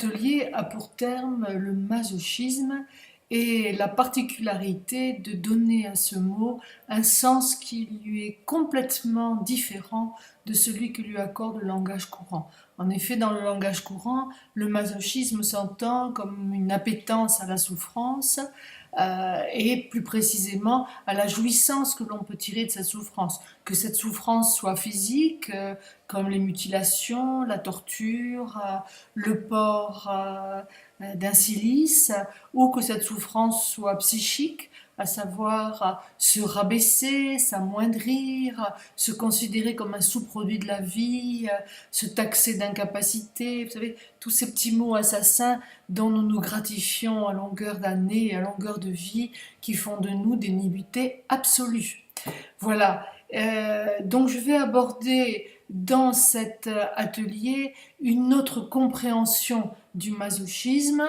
atelier a pour terme le masochisme et la particularité de donner à ce mot un sens qui lui est complètement différent de celui que lui accorde le langage courant. En effet, dans le langage courant, le masochisme s'entend comme une appétence à la souffrance et plus précisément à la jouissance que l'on peut tirer de cette souffrance. Que cette souffrance soit physique, comme les mutilations, la torture, le port d'un cilice, ou que cette souffrance soit psychique, à savoir se rabaisser, s'amoindrir, se considérer comme un sous-produit de la vie, se taxer d'incapacité, vous savez, tous ces petits mots assassins dont nous nous gratifions à longueur d'année et à longueur de vie, qui font de nous des nullités absolues. Voilà, donc je vais aborder dans cet atelier une autre compréhension du masochisme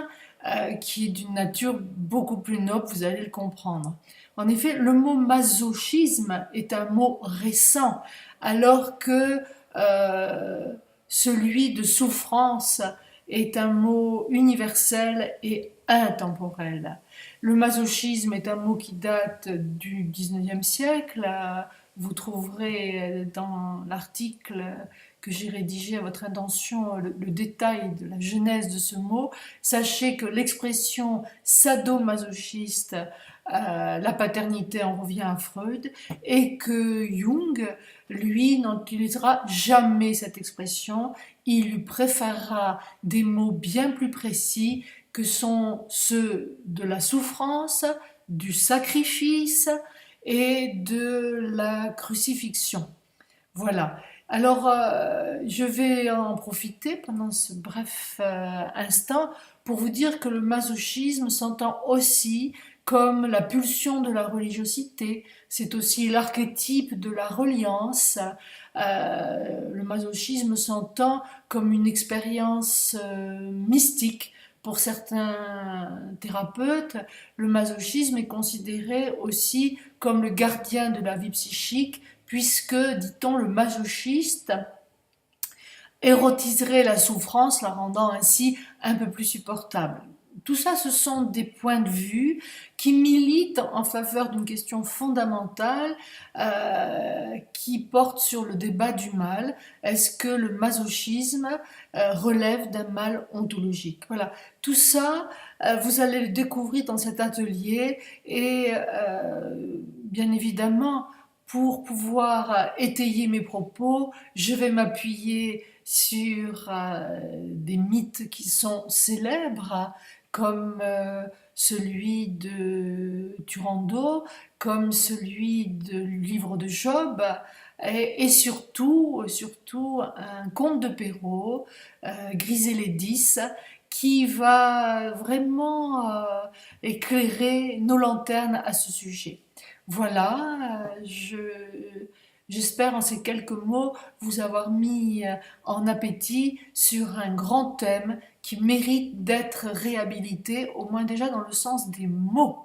qui est d'une nature beaucoup plus noble, vous allez le comprendre. En effet, le mot masochisme est un mot récent, alors que celui de souffrance est un mot universel et intemporel. Le masochisme est un mot qui date du 19e siècle. Vous trouverez dans l'article que j'ai rédigé à votre intention le détail de la genèse de ce mot. Sachez que l'expression sadomasochiste, la paternité en revient à Freud, et que Jung, lui, n'utilisera jamais cette expression. Il lui préférera des mots bien plus précis que sont ceux de la souffrance, du sacrifice et de la crucifixion. Voilà. Alors, je vais en profiter pendant ce bref instant pour vous dire que le masochisme s'entend aussi comme la pulsion de la religiosité, c'est aussi l'archétype de la reliance. Le masochisme s'entend comme une expérience mystique. Pour certains thérapeutes, le masochisme est considéré aussi comme le gardien de la vie psychique, puisque, dit-on, le masochiste érotiserait la souffrance, la rendant ainsi un peu plus supportable. Tout ça, ce sont des points de vue qui militent en faveur d'une question fondamentale qui porte sur le débat du mal. Est-ce que le masochisme relève d'un mal ontologique? Voilà, tout ça, vous allez le découvrir dans cet atelier et bien évidemment, pour pouvoir étayer mes propos, je vais m'appuyer sur des mythes qui sont célèbres, comme celui de Turandot, comme celui du livre de Job, et surtout un conte de Perrault, Grisez les 10, qui va vraiment éclairer nos lanternes à ce sujet. Voilà, j'espère en ces quelques mots vous avoir mis en appétit sur un grand thème qui mérite d'être réhabilité, au moins déjà dans le sens des mots.